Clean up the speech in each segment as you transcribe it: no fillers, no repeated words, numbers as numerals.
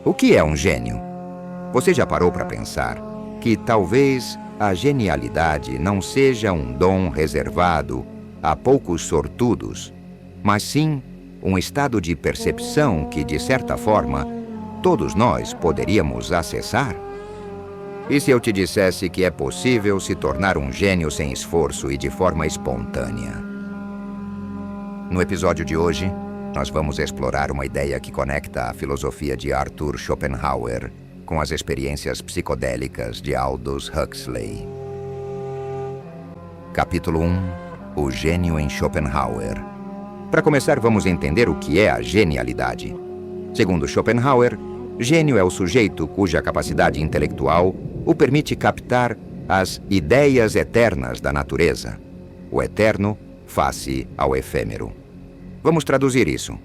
O que é um gênio? Você já parou para pensar que talvez a genialidade não seja um dom reservado a poucos sortudos, mas sim um estado de percepção que, de certa forma, todos nós poderíamos acessar? E se eu te dissesse que é possível se tornar um gênio sem esforço e de forma espontânea? No episódio de hoje, nós vamos explorar uma ideia que conecta a filosofia de Arthur Schopenhauer com as experiências psicodélicas de Aldous Huxley. Capítulo 1. O gênio em Schopenhauer. Para começar, vamos entender o que é a genialidade. Segundo Schopenhauer, gênio é o sujeito cuja capacidade intelectual o permite captar as ideias eternas da natureza, o eterno face ao efêmero. Vamos traduzir isso.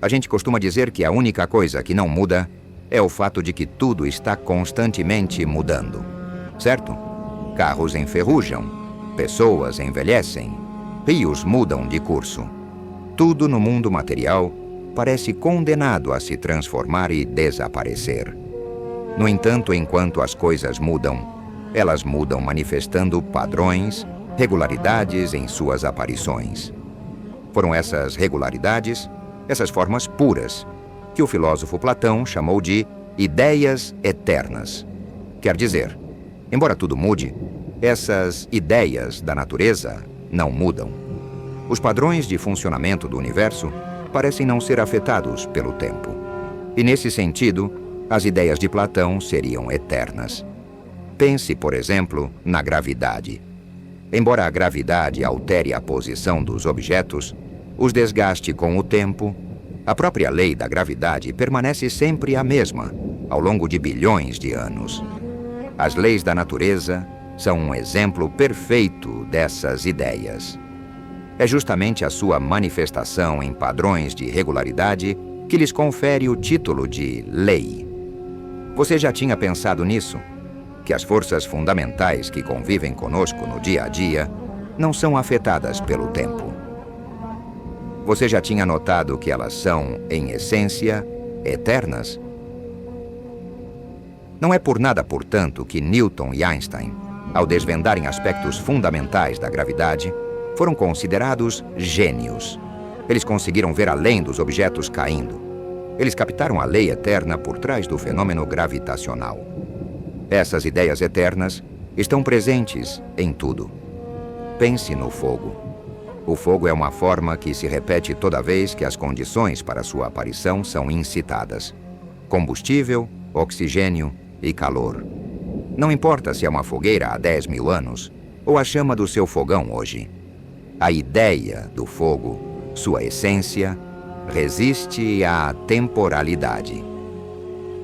A gente costuma dizer que a única coisa que não muda é o fato de que tudo está constantemente mudando, certo? Carros enferrujam, pessoas envelhecem, rios mudam de curso. Tudo no mundo material parece condenado a se transformar e desaparecer. No entanto, enquanto as coisas mudam, elas mudam manifestando padrões, regularidades em suas aparições. Foram essas regularidades, essas formas puras, que o filósofo Platão chamou de ideias eternas. Quer dizer, embora tudo mude, essas ideias da natureza não mudam. Os padrões de funcionamento do universo parecem não ser afetados pelo tempo. E nesse sentido, as ideias de Platão seriam eternas. Pense, por exemplo, na gravidade. Embora a gravidade altere a posição dos objetos, os desgaste com o tempo, a própria lei da gravidade permanece sempre a mesma, ao longo de bilhões de anos. As leis da natureza são um exemplo perfeito dessas ideias. É justamente a sua manifestação em padrões de regularidade que lhes confere o título de lei. Você já tinha pensado nisso? Que as forças fundamentais que convivem conosco no dia a dia não são afetadas pelo tempo. Você já tinha notado que elas são, em essência, eternas? Não é por nada, portanto, que Newton e Einstein, ao desvendarem aspectos fundamentais da gravidade, foram considerados gênios. Eles conseguiram ver além dos objetos caindo. Eles captaram a lei eterna por trás do fenômeno gravitacional. Essas ideias eternas estão presentes em tudo. Pense no fogo. O fogo é uma forma que se repete toda vez que as condições para sua aparição são incitadas. Combustível, oxigênio e calor. Não importa se é uma fogueira há 10 mil anos ou a chama do seu fogão hoje. A ideia do fogo, sua essência, resiste à temporalidade.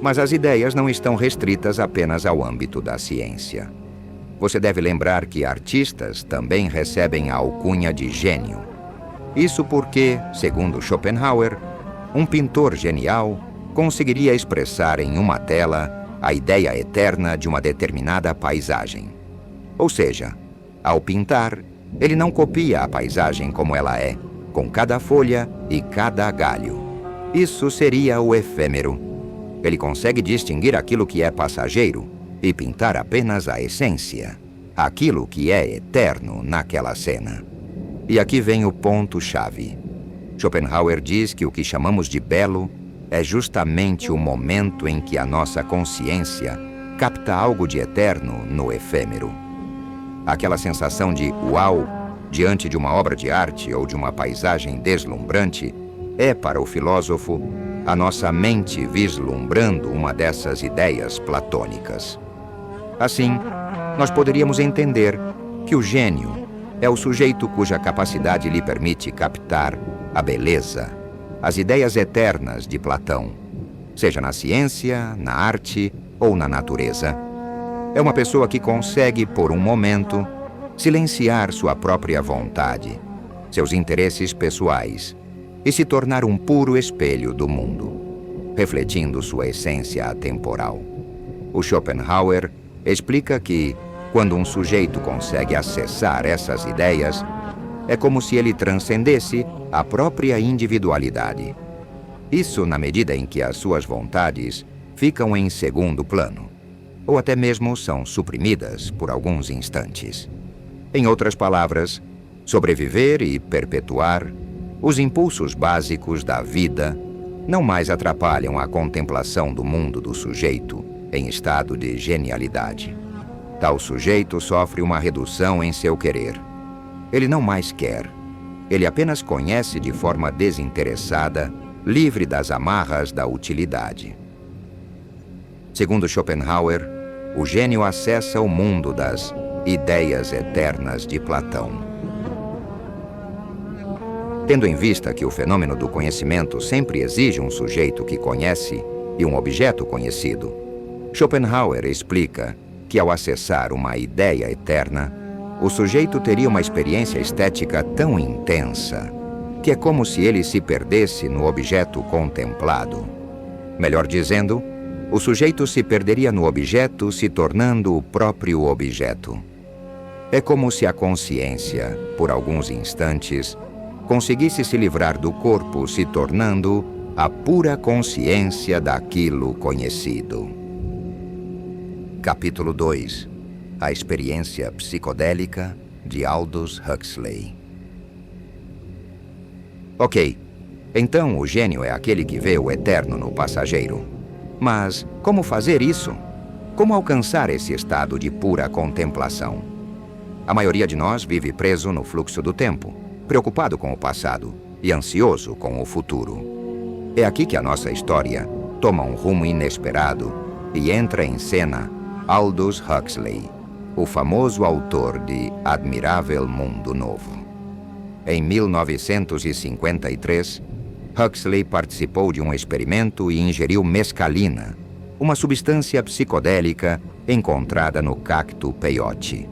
Mas as ideias não estão restritas apenas ao âmbito da ciência. Você deve lembrar que artistas também recebem a alcunha de gênio. Isso porque, segundo Schopenhauer, um pintor genial conseguiria expressar em uma tela a ideia eterna de uma determinada paisagem. Ou seja, ao pintar, ele não copia a paisagem como ela é, com cada folha e cada galho. Isso seria o efêmero. Ele consegue distinguir aquilo que é passageiro e pintar apenas a essência, aquilo que é eterno naquela cena. E aqui vem o ponto-chave. Schopenhauer diz que o que chamamos de belo é justamente o momento em que a nossa consciência capta algo de eterno no efêmero. Aquela sensação de uau diante de uma obra de arte ou de uma paisagem deslumbrante é, para o filósofo, a nossa mente vislumbrando uma dessas ideias platônicas. Assim, nós poderíamos entender que o gênio é o sujeito cuja capacidade lhe permite captar a beleza, as ideias eternas de Platão, seja na ciência, na arte ou na natureza. É uma pessoa que consegue, por um momento, silenciar sua própria vontade, seus interesses pessoais e se tornar um puro espelho do mundo, refletindo sua essência atemporal. O Schopenhauer explica que, quando um sujeito consegue acessar essas ideias, é como se ele transcendesse a própria individualidade. Isso na medida em que as suas vontades ficam em segundo plano, ou até mesmo são suprimidas por alguns instantes. Em outras palavras, sobreviver e perpetuar, os impulsos básicos da vida, não mais atrapalham a contemplação do mundo do sujeito em estado de genialidade. Tal sujeito sofre uma redução em seu querer. Ele não mais quer. Ele apenas conhece de forma desinteressada, livre das amarras da utilidade. Segundo Schopenhauer, o gênio acessa o mundo das ideias eternas de Platão. Tendo em vista que o fenômeno do conhecimento sempre exige um sujeito que conhece e um objeto conhecido, Schopenhauer explica que ao acessar uma ideia eterna, o sujeito teria uma experiência estética tão intensa que é como se ele se perdesse no objeto contemplado. Melhor dizendo, o sujeito se perderia no objeto, se tornando o próprio objeto. É como se a consciência, por alguns instantes, conseguisse se livrar do corpo, se tornando a pura consciência daquilo conhecido. Capítulo 2. A experiência psicodélica de Aldous Huxley. Ok, então o gênio é aquele que vê o eterno no passageiro. Mas como fazer isso? Como alcançar esse estado de pura contemplação? A maioria de nós vive preso no fluxo do tempo, preocupado com o passado e ansioso com o futuro. É aqui que a nossa história toma um rumo inesperado e entra em cena Aldous Huxley, o famoso autor de Admirável Mundo Novo. Em 1953, Huxley participou de um experimento e ingeriu mescalina, uma substância psicodélica encontrada no cacto peyote.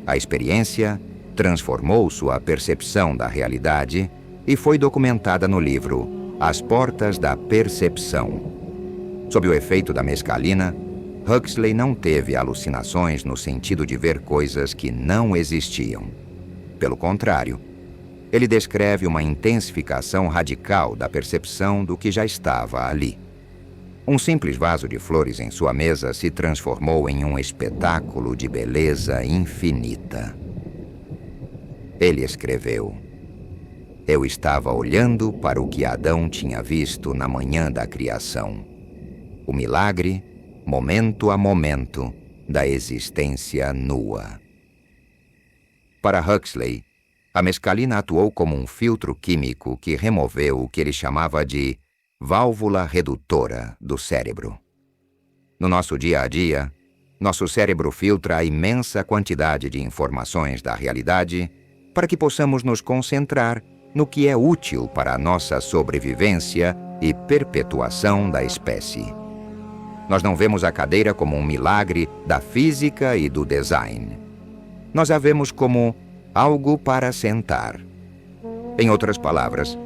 A experiência transformou sua percepção da realidade e foi documentada no livro As Portas da Percepção. Sob o efeito da mescalina, Huxley não teve alucinações no sentido de ver coisas que não existiam. Pelo contrário, ele descreve uma intensificação radical da percepção do que já estava ali. Um simples vaso de flores em sua mesa se transformou em um espetáculo de beleza infinita. Ele escreveu: Eu estava olhando para o que Adão tinha visto na manhã da criação. O milagre, momento a momento, da existência nua. Para Huxley, a mescalina atuou como um filtro químico que removeu o que ele chamava de válvula redutora do cérebro. No nosso dia a dia, nosso cérebro filtra a imensa quantidade de informações da realidade para que possamos nos concentrar no que é útil para a nossa sobrevivência e perpetuação da espécie. Nós não vemos a cadeira como um milagre da física e do design. Nós a vemos como algo para sentar. Em outras palavras,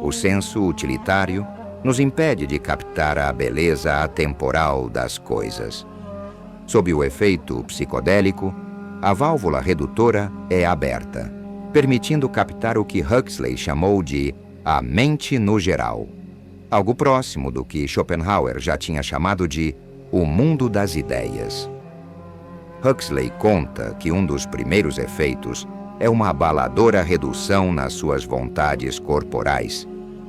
o senso utilitário nos impede de captar a beleza atemporal das coisas. Sob o efeito psicodélico, a válvula redutora é aberta, permitindo captar o que Huxley chamou de a mente no geral, algo próximo do que Schopenhauer já tinha chamado de o mundo das ideias. Huxley conta que um dos primeiros efeitos é uma abaladora redução nas suas vontades corporais,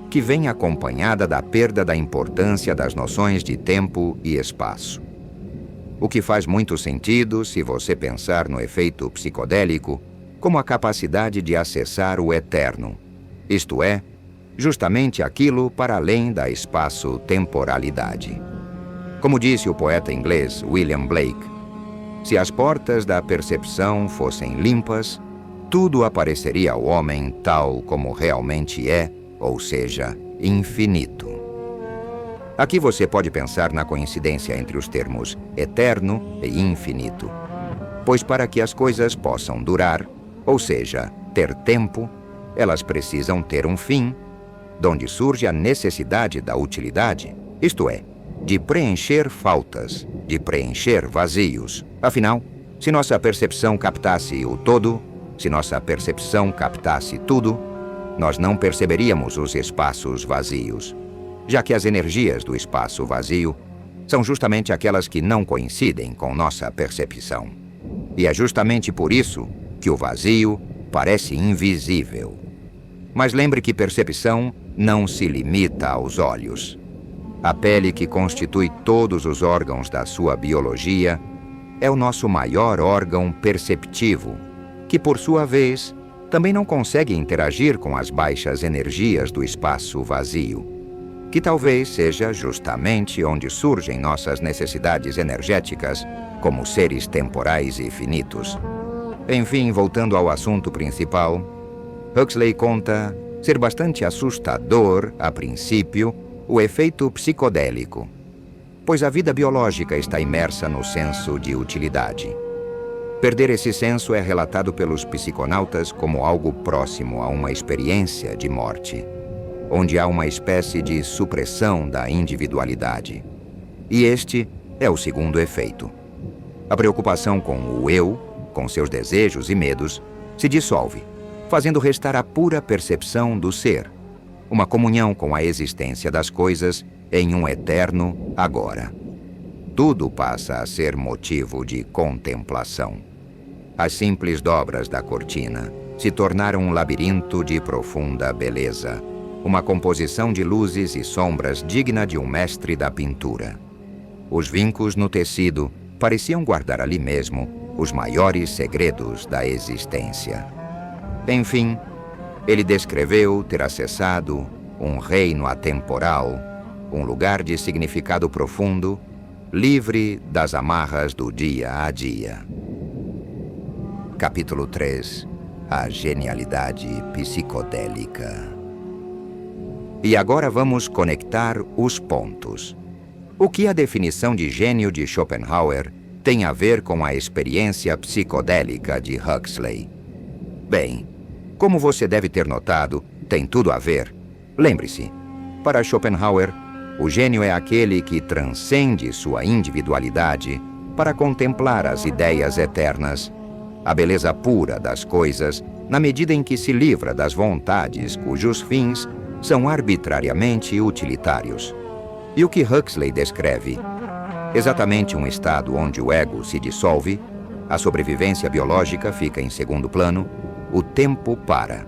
que vem acompanhada da perda da importância das noções de tempo e espaço. O que faz muito sentido se você pensar no efeito psicodélico como a capacidade de acessar o eterno, isto é, justamente aquilo para além da espaço-temporalidade. Como disse o poeta inglês William Blake, se as portas da percepção fossem limpas, tudo apareceria ao homem tal como realmente é, ou seja, infinito. Aqui você pode pensar na coincidência entre os termos eterno e infinito, pois para que as coisas possam durar, ou seja, ter tempo, elas precisam ter um fim, donde surge a necessidade da utilidade, isto é, de preencher faltas, de preencher vazios. Afinal, se nossa percepção captasse o todo, se nossa percepção captasse tudo, nós não perceberíamos os espaços vazios, já que as energias do espaço vazio são justamente aquelas que não coincidem com nossa percepção. E é justamente por isso que o vazio parece invisível. Mas lembre que percepção não se limita aos olhos. A pele, que constitui todos os órgãos da sua biologia, é o nosso maior órgão perceptivo, que, por sua vez, também não consegue interagir com as baixas energias do espaço vazio, que talvez seja justamente onde surgem nossas necessidades energéticas como seres temporais e finitos. Enfim, voltando ao assunto principal, Huxley conta ser bastante assustador, a princípio, o efeito psicodélico, pois a vida biológica está imersa no senso de utilidade. Perder esse senso é relatado pelos psiconautas como algo próximo a uma experiência de morte, onde há uma espécie de supressão da individualidade. E este é o segundo efeito. A preocupação com o eu, com seus desejos e medos, se dissolve, fazendo restar a pura percepção do ser, uma comunhão com a existência das coisas em um eterno agora. Tudo passa a ser motivo de contemplação. As simples dobras da cortina se tornaram um labirinto de profunda beleza, uma composição de luzes e sombras digna de um mestre da pintura. Os vincos no tecido pareciam guardar ali mesmo os maiores segredos da existência. Enfim, ele descreveu ter acessado um reino atemporal, um lugar de significado profundo, livre das amarras do dia a dia. Capítulo 3. A genialidade psicodélica. E agora vamos conectar os pontos. O que a definição de gênio de Schopenhauer tem a ver com a experiência psicodélica de Huxley? Bem, como você deve ter notado, tem tudo a ver. Lembre-se, para Schopenhauer, o gênio é aquele que transcende sua individualidade para contemplar as ideias eternas, a beleza pura das coisas, na medida em que se livra das vontades cujos fins são arbitrariamente utilitários. E o que Huxley descreve? Exatamente um estado onde o ego se dissolve, a sobrevivência biológica fica em segundo plano, o tempo para,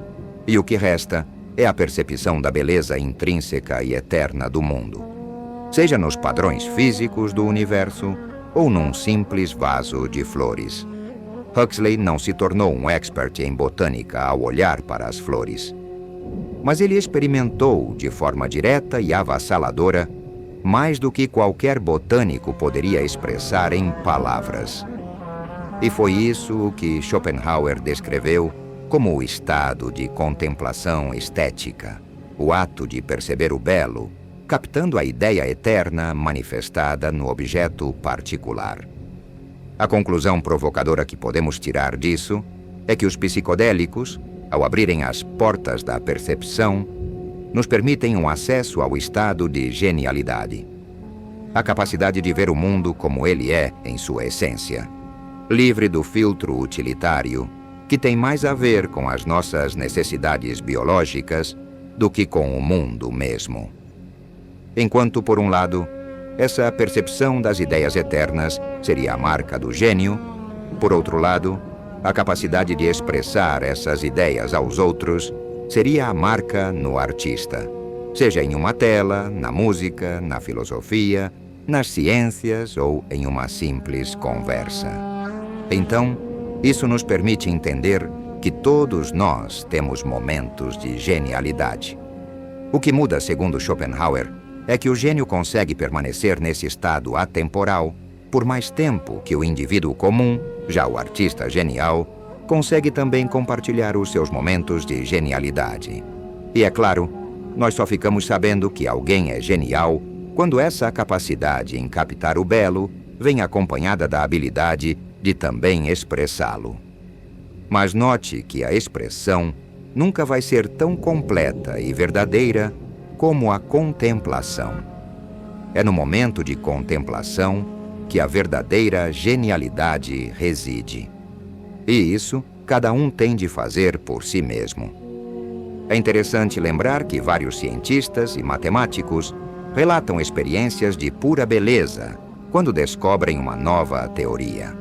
e o que resta é a percepção da beleza intrínseca e eterna do mundo, seja nos padrões físicos do universo ou num simples vaso de flores. Huxley não se tornou um expert em botânica ao olhar para as flores, mas ele experimentou de forma direta e avassaladora mais do que qualquer botânico poderia expressar em palavras. E foi isso que Schopenhauer descreveu como o estado de contemplação estética, o ato de perceber o belo, captando a ideia eterna manifestada no objeto particular. A conclusão provocadora que podemos tirar disso é que os psicodélicos, ao abrirem as portas da percepção, nos permitem um acesso ao estado de genialidade. A capacidade de ver o mundo como ele é em sua essência, livre do filtro utilitário, que tem mais a ver com as nossas necessidades biológicas do que com o mundo mesmo. Enquanto, por um lado, essa percepção das ideias eternas seria a marca do gênio, por outro lado, a capacidade de expressar essas ideias aos outros seria a marca no artista, seja em uma tela, na música, na filosofia, nas ciências ou em uma simples conversa. Então, isso nos permite entender que todos nós temos momentos de genialidade. O que muda, segundo Schopenhauer, é que o gênio consegue permanecer nesse estado atemporal por mais tempo que o indivíduo comum, já o artista genial, consegue também compartilhar os seus momentos de genialidade. E é claro, nós só ficamos sabendo que alguém é genial quando essa capacidade em captar o belo vem acompanhada da habilidade de também expressá-lo. Mas note que a expressão nunca vai ser tão completa e verdadeira como a contemplação. É no momento de contemplação que a verdadeira genialidade reside. E isso cada um tem de fazer por si mesmo. É interessante lembrar que vários cientistas e matemáticos relatam experiências de pura beleza quando descobrem uma nova teoria.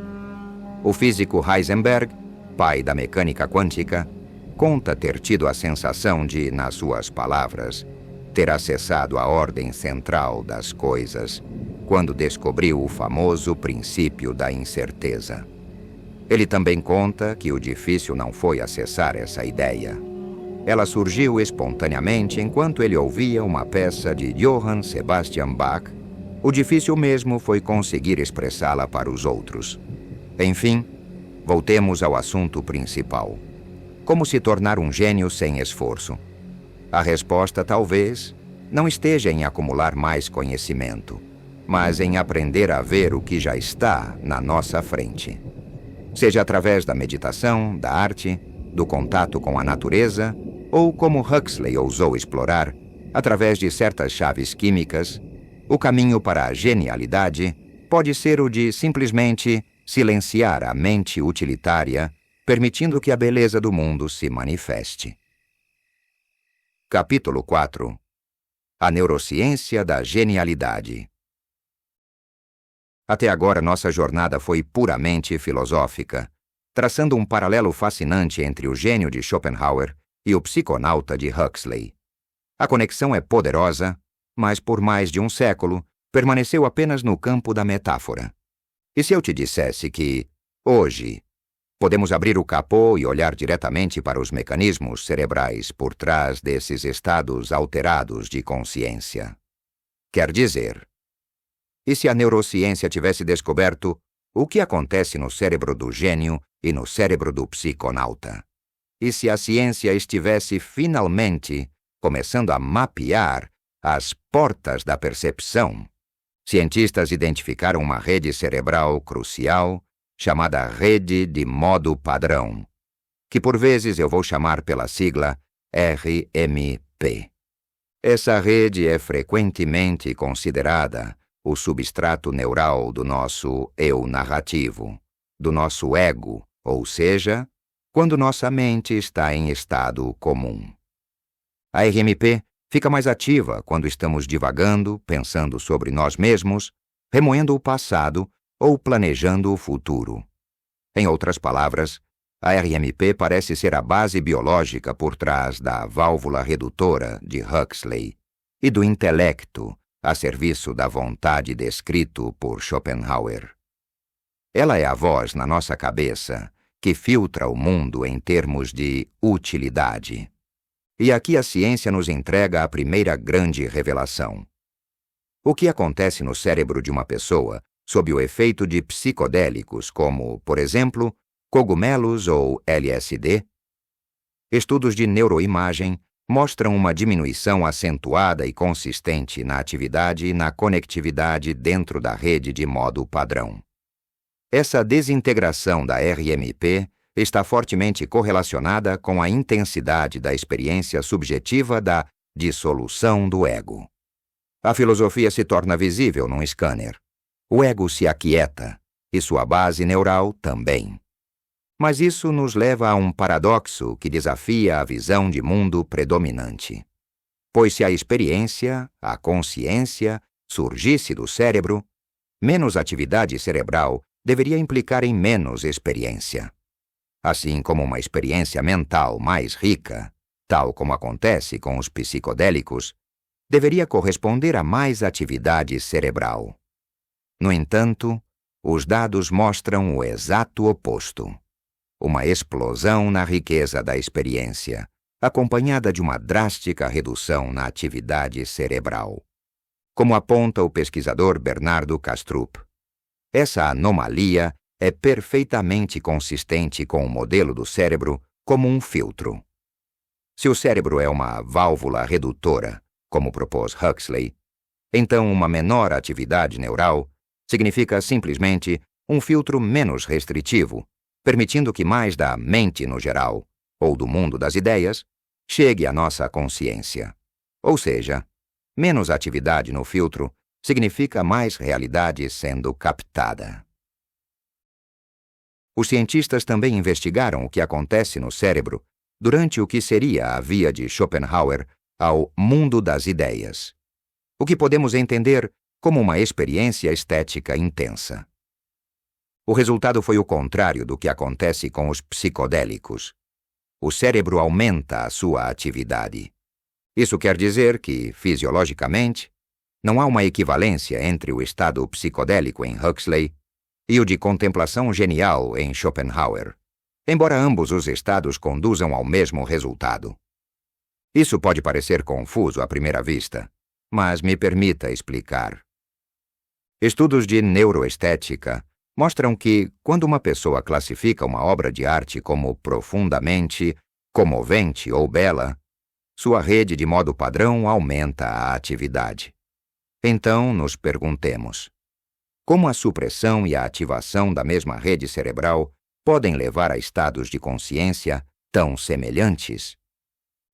O físico Heisenberg, pai da mecânica quântica, conta ter tido a sensação de, nas suas palavras, ter acessado a ordem central das coisas quando descobriu o famoso princípio da incerteza. Ele também conta que o difícil não foi acessar essa ideia. Ela surgiu espontaneamente enquanto ele ouvia uma peça de Johann Sebastian Bach. O difícil mesmo foi conseguir expressá-la para os outros. Enfim, voltemos ao assunto principal. Como se tornar um gênio sem esforço? A resposta talvez não esteja em acumular mais conhecimento, mas em aprender a ver o que já está na nossa frente. Seja através da meditação, da arte, do contato com a natureza, ou como Huxley ousou explorar, através de certas chaves químicas, o caminho para a genialidade pode ser o de simplesmente silenciar a mente utilitária, permitindo que a beleza do mundo se manifeste. Capítulo 4. A neurociência da genialidade. Até agora nossa jornada foi puramente filosófica, traçando um paralelo fascinante entre o gênio de Schopenhauer e o psiconauta de Huxley. A conexão é poderosa, mas por mais de um século permaneceu apenas no campo da metáfora. E se eu te dissesse que, hoje, podemos abrir o capô e olhar diretamente para os mecanismos cerebrais por trás desses estados alterados de consciência? Quer dizer, e se a neurociência tivesse descoberto o que acontece no cérebro do gênio e no cérebro do psiconauta? E se a ciência estivesse finalmente começando a mapear as portas da percepção? Cientistas identificaram uma rede cerebral crucial chamada rede de modo padrão, que por vezes eu vou chamar pela sigla RMP. Essa rede é frequentemente considerada o substrato neural do nosso eu narrativo, do nosso ego, ou seja, quando nossa mente está em estado comum. A RMP fica mais ativa quando estamos divagando, pensando sobre nós mesmos, remoendo o passado ou planejando o futuro. Em outras palavras, a RMP parece ser a base biológica por trás da válvula redutora de Huxley e do intelecto a serviço da vontade descrito por Schopenhauer. Ela é a voz na nossa cabeça que filtra o mundo em termos de utilidade. E aqui a ciência nos entrega a primeira grande revelação. O que acontece no cérebro de uma pessoa sob o efeito de psicodélicos como, por exemplo, cogumelos ou LSD? Estudos de neuroimagem mostram uma diminuição acentuada e consistente na atividade e na conectividade dentro da rede de modo padrão. Essa desintegração da RMP está fortemente correlacionada com a intensidade da experiência subjetiva da dissolução do ego. A filosofia se torna visível num scanner. O ego se aquieta, e sua base neural também. Mas isso nos leva a um paradoxo que desafia a visão de mundo predominante. Pois se a experiência, a consciência, surgisse do cérebro, menos atividade cerebral deveria implicar em menos experiência. Assim como uma experiência mental mais rica, tal como acontece com os psicodélicos, deveria corresponder a mais atividade cerebral. No entanto, os dados mostram o exato oposto. Uma explosão na riqueza da experiência, acompanhada de uma drástica redução na atividade cerebral. Como aponta o pesquisador Bernardo Kastrup, essa anomalia é perfeitamente consistente com o modelo do cérebro como um filtro. Se o cérebro é uma válvula redutora, como propôs Huxley, então uma menor atividade neural significa simplesmente um filtro menos restritivo, permitindo que mais da mente no geral, ou do mundo das ideias, chegue à nossa consciência. Ou seja, menos atividade no filtro significa mais realidade sendo captada. Os cientistas também investigaram o que acontece no cérebro durante o que seria a via de Schopenhauer ao mundo das ideias. o que podemos entender como uma experiência estética intensa. O resultado foi o contrário do que acontece com os psicodélicos. O cérebro aumenta a sua atividade. Isso quer dizer que, fisiologicamente, não há uma equivalência entre o estado psicodélico em Huxley e o de contemplação genial em Schopenhauer, embora ambos os estados conduzam ao mesmo resultado. Isso pode parecer confuso à primeira vista, mas me permita explicar. Estudos de neuroestética mostram que, quando uma pessoa classifica uma obra de arte como profundamente comovente ou bela, sua rede de modo padrão aumenta a atividade. Então, nos perguntemos: como a supressão e a ativação da mesma rede cerebral podem levar a estados de consciência tão semelhantes?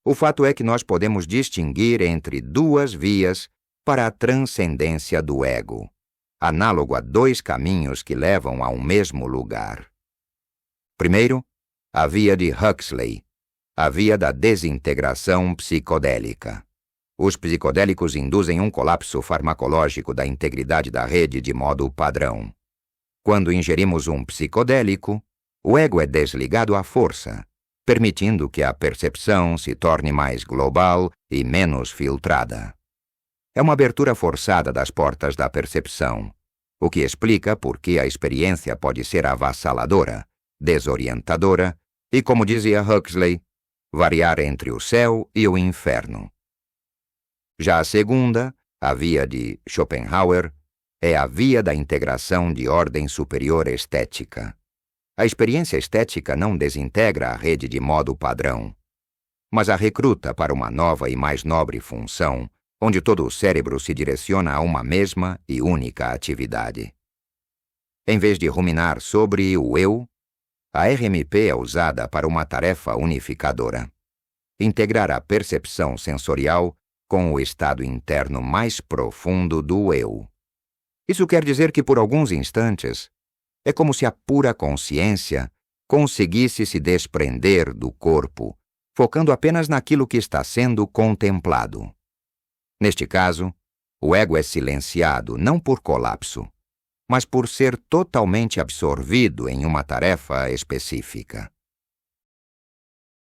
O fato é que nós podemos distinguir entre duas vias para a transcendência do ego, análogo a dois caminhos que levam a um mesmo lugar. Primeiro, a via de Huxley, a via da desintegração psicodélica. Os psicodélicos induzem um colapso farmacológico da integridade da rede de modo padrão. Quando ingerimos um psicodélico, o ego é desligado à força, permitindo que a percepção se torne mais global e menos filtrada. É uma abertura forçada das portas da percepção, o que explica por que a experiência pode ser avassaladora, desorientadora e, como dizia Huxley, variar entre o céu e o inferno. Já a segunda, a via de Schopenhauer, é a via da integração de ordem superior estética. A experiência estética não desintegra a rede de modo padrão, mas a recruta para uma nova e mais nobre função, onde todo o cérebro se direciona a uma mesma e única atividade. Em vez de ruminar sobre o eu, a RMP é usada para uma tarefa unificadora: integrar a percepção sensorial com o estado interno mais profundo do eu. Isso quer dizer que, por alguns instantes, é como se a pura consciência conseguisse se desprender do corpo, focando apenas naquilo que está sendo contemplado. Neste caso, o ego é silenciado não por colapso, mas por ser totalmente absorvido em uma tarefa específica.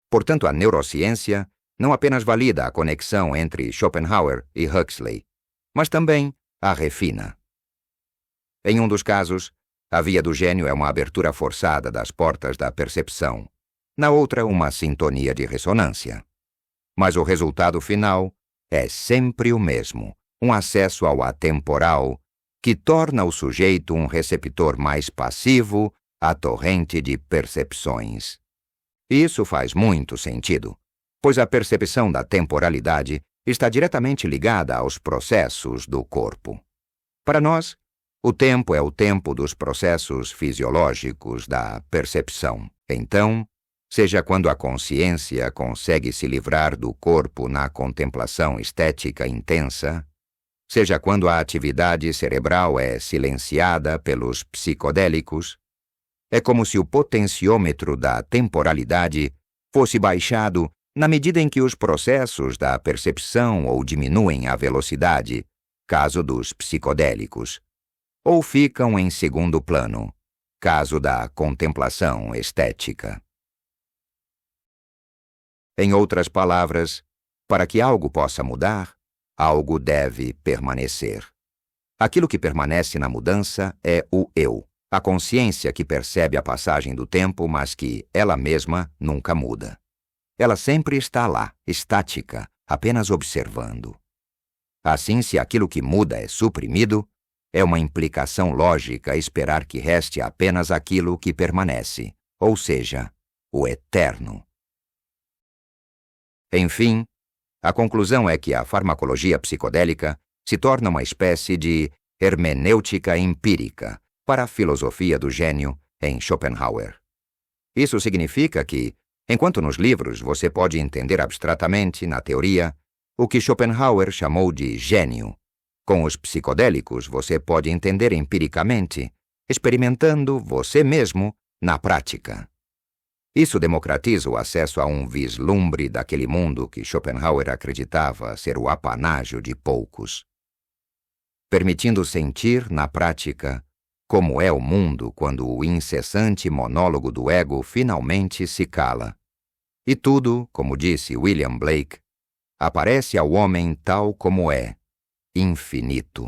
Portanto, a neurociência não apenas valida a conexão entre Schopenhauer e Huxley, mas também a refina. Em um dos casos, a via do gênio é uma abertura forçada das portas da percepção, na outra, uma sintonia de ressonância. Mas o resultado final é sempre o mesmo: um acesso ao atemporal que torna o sujeito um receptor mais passivo à torrente de percepções. Isso faz muito sentido, pois a percepção da temporalidade está diretamente ligada aos processos do corpo. Para nós, o tempo é o tempo dos processos fisiológicos da percepção. Então, seja quando a consciência consegue se livrar do corpo na contemplação estética intensa, seja quando a atividade cerebral é silenciada pelos psicodélicos, é como se o potenciômetro da temporalidade fosse baixado na medida em que os processos da percepção ou diminuem a velocidade, caso dos psicodélicos, ou ficam em segundo plano, caso da contemplação estética. Em outras palavras, para que algo possa mudar, algo deve permanecer. Aquilo que permanece na mudança é o eu, a consciência que percebe a passagem do tempo, mas que ela mesma nunca muda. Ela sempre está lá, estática, apenas observando. Assim, se aquilo que muda é suprimido, é uma implicação lógica esperar que reste apenas aquilo que permanece, ou seja, o eterno. Enfim, a conclusão é que a farmacologia psicodélica se torna uma espécie de hermenêutica empírica para a filosofia do gênio em Schopenhauer. Isso significa que, enquanto nos livros você pode entender abstratamente, na teoria, o que Schopenhauer chamou de gênio, com os psicodélicos você pode entender empiricamente, experimentando você mesmo na prática. Isso democratiza o acesso a um vislumbre daquele mundo que Schopenhauer acreditava ser o apanágio de poucos. permitindo sentir, na prática, como é o mundo quando o incessante monólogo do ego finalmente se cala. E tudo, como disse William Blake, aparece ao homem tal como é, infinito.